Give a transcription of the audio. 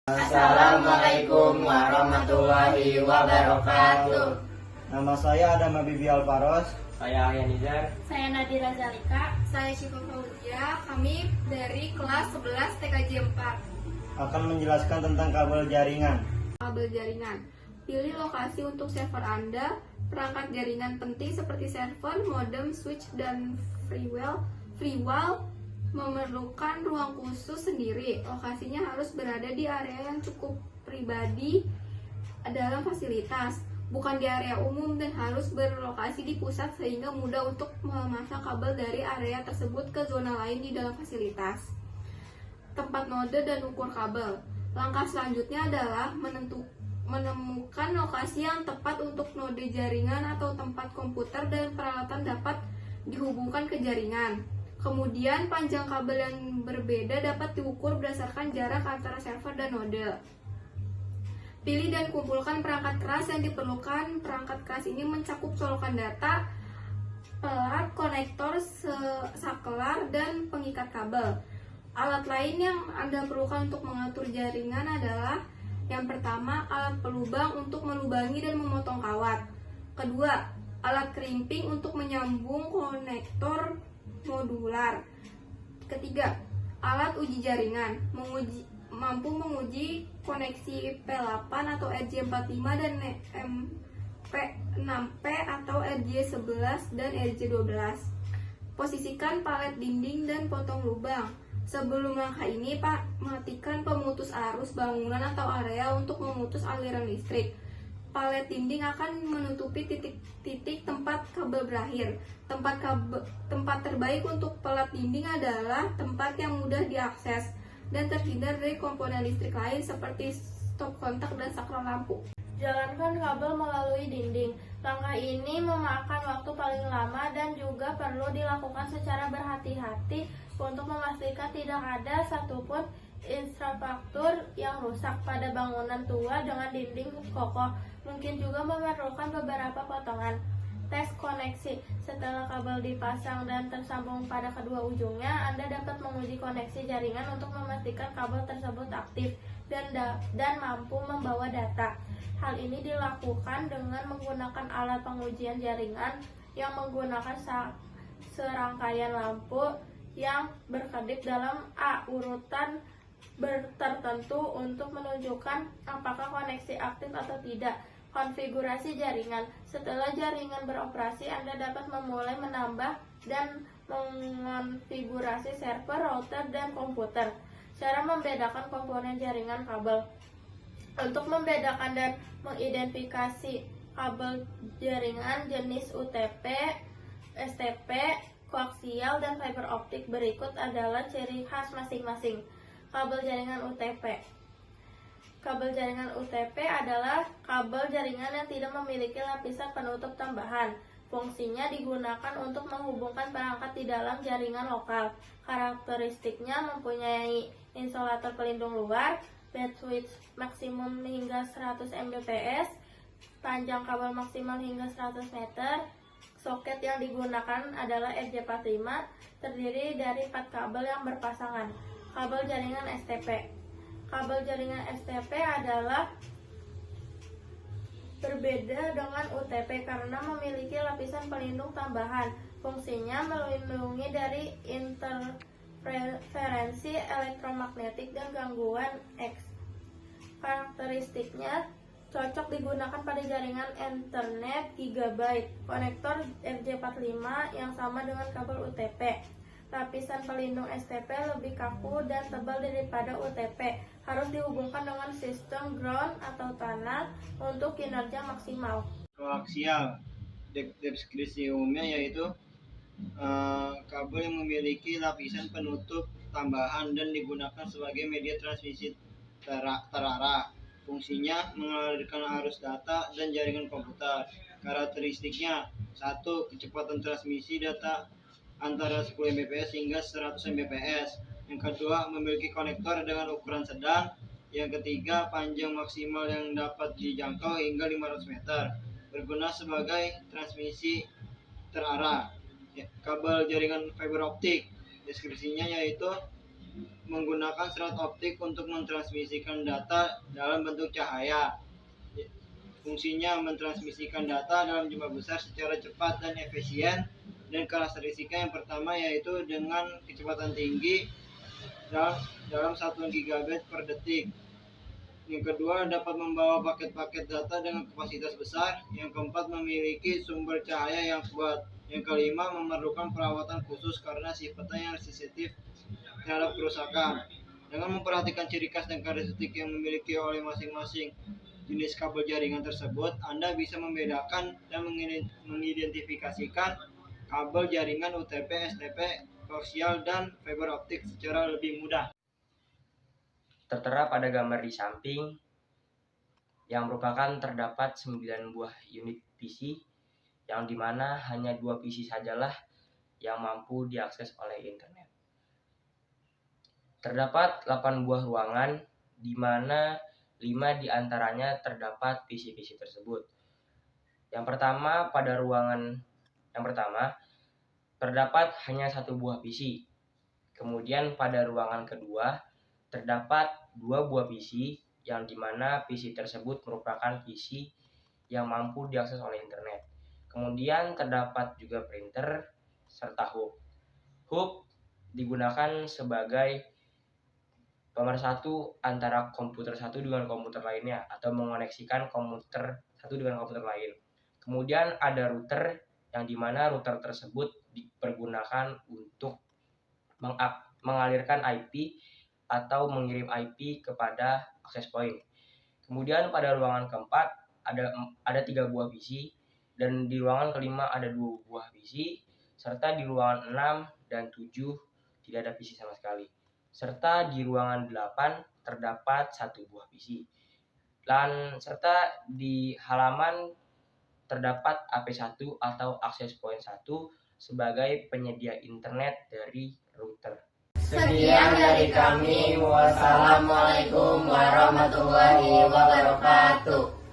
Assalamualaikum warahmatullahi wabarakatuh. Nama saya Adam Habibi Alvaros. Saya Arya Nizar. Saya Nadira Zalika. Saya Syifa Fauzia. Kami dari kelas 11 TKJ 4. Akan menjelaskan tentang kabel jaringan. Kabel jaringan. Pilih lokasi untuk server Anda. Perangkat jaringan penting seperti server, modem, switch, dan freewall memerlukan ruang khusus sendiri. Lokasinya harus berada di area yang cukup pribadi dalam fasilitas, bukan di area umum, dan harus berlokasi di pusat sehingga mudah untuk memasang kabel dari area tersebut ke zona lain di dalam fasilitas. Tempat node dan ukur kabel. Langkah selanjutnya adalah menemukan lokasi yang tepat untuk node jaringan atau tempat komputer dan peralatan dapat dihubungkan ke jaringan. Kemudian panjang kabel yang berbeda dapat diukur berdasarkan jarak antara server dan node. Pilih dan kumpulkan perangkat keras yang diperlukan. Perangkat keras ini mencakup colokan data, pelat, konektor, saklar, dan pengikat kabel. Alat lain yang Anda perlukan untuk mengatur jaringan adalah: yang pertama, alat pelubang untuk melubangi dan memotong kawat. Kedua, alat krimping untuk menyambung konektor modular. Ketiga, alat uji jaringan mampu menguji koneksi P8 atau RJ45 dan MP6P atau RJ11 dan RJ12. Posisikan palet dinding dan potong lubang. Sebelum langkah ini, matikan pemutus arus bangunan atau area untuk memutus aliran listrik. Palet dinding akan menutupi titik tempat kabel berakhir. Tempat terbaik untuk palet dinding adalah tempat yang mudah diakses dan terhindar dari komponen listrik lain seperti stop kontak dan saklar lampu. Jalankan kabel melalui dinding. Langkah ini memakan waktu paling lama dan juga perlu dilakukan secara berhati-hati untuk memastikan tidak ada satupun infrastruktur yang rusak pada bangunan tua dengan dinding kokoh. Mungkin juga memerlukan beberapa potongan. Tes koneksi. Setelah kabel dipasang dan tersambung pada kedua ujungnya, Anda dapat menguji koneksi jaringan untuk memastikan kabel tersebut aktif dan mampu membawa data. Hal ini dilakukan dengan menggunakan alat pengujian jaringan yang menggunakan serangkaian lampu yang berkedip dalam urutan tertentu untuk menunjukkan apakah koneksi aktif atau tidak. Konfigurasi jaringan. Setelah jaringan beroperasi, Anda dapat memulai menambah dan mengonfigurasi server, router, dan komputer. Cara membedakan komponen jaringan kabel. Untuk membedakan dan mengidentifikasi kabel jaringan jenis UTP, STP, koaksial, dan fiber optik, berikut adalah ciri khas masing-masing. Kabel jaringan UTP. Kabel jaringan UTP adalah kabel jaringan yang tidak memiliki lapisan penutup tambahan. Fungsinya digunakan untuk menghubungkan perangkat di dalam jaringan lokal. Karakteristiknya mempunyai insulator pelindung luar, bandwidth maksimum hingga 100 Mbps, panjang kabel maksimal hingga 100 meter. Soket yang digunakan adalah RJ45, terdiri dari 4 kabel yang berpasangan. Kabel jaringan STP. Kabel jaringan STP adalah berbeda dengan UTP karena memiliki lapisan pelindung tambahan. Fungsinya melindungi dari interferensi elektromagnetik dan gangguan X. Karakteristiknya cocok digunakan pada jaringan Ethernet Gigabit. Konektor RJ45 yang sama dengan kabel UTP. Lapisan pelindung STP lebih kaku dan tebal daripada UTP. Harus dihubungkan dengan sistem ground atau tanah untuk kinerja maksimal. Koaksial. Deskripsi umumnya yaitu kabel yang memiliki lapisan penutup tambahan dan digunakan sebagai media transmisi terarah. Fungsinya mengalirkan arus data dan jaringan komputer. Karakteristiknya: 1. Kecepatan transmisi data antara 10 Mbps hingga 100 Mbps. Yang kedua, memiliki konektor dengan ukuran sedang. Yang ketiga, panjang maksimal yang dapat dijangkau hingga 500 meter. Berguna sebagai transmisi terarah. Kabel jaringan fiber optik. Deskripsinya yaitu menggunakan serat optik untuk mentransmisikan data dalam bentuk cahaya. Fungsinya mentransmisikan data dalam jumlah besar secara cepat dan efisien, dan karakteristiknya yang pertama yaitu dengan kecepatan tinggi dalam satuan gigabit per detik. Yang kedua, dapat membawa paket-paket data dengan kapasitas besar. Yang keempat, memiliki sumber cahaya yang kuat. Yang kelima, memerlukan perawatan khusus karena sifatnya yang sensitif terhadap kerusakan. Dengan memperhatikan ciri khas dan karakteristik yang dimiliki oleh masing-masing jenis kabel jaringan tersebut, Anda bisa membedakan dan mengidentifikasikan kabel jaringan UTP, STP, koaksial, dan fiber optik secara lebih mudah. Tertera pada gambar di samping yang merupakan terdapat 9 buah unit PC yang dimana hanya 2 PC sajalah yang mampu diakses oleh internet. Terdapat 8 buah ruangan di mana 5 diantaranya terdapat PC-PC tersebut. Yang pertama, pada ruangan yang pertama terdapat hanya 1 buah PC. Kemudian pada ruangan kedua terdapat 2 buah PC yang dimana PC tersebut merupakan PC yang mampu diakses oleh internet. Kemudian terdapat juga printer serta hub. Hub digunakan sebagai pemersatu antara komputer satu dengan komputer lainnya atau mengoneksikan komputer satu dengan komputer lain. Kemudian ada router yang dimana router tersebut dipergunakan untuk mengalirkan IP atau mengirim IP kepada access point. Kemudian pada ruangan keempat ada 3 buah PC, dan di ruangan kelima ada 2 buah PC, serta di ruangan 6 dan 7 tidak ada PC sama sekali. Serta di ruangan 8 terdapat 1 buah PC. Dan serta di halaman terdapat AP1 atau access point 1 sebagai penyedia internet dari router. Sekian dari kami. Wassalamualaikum warahmatullahi wabarakatuh.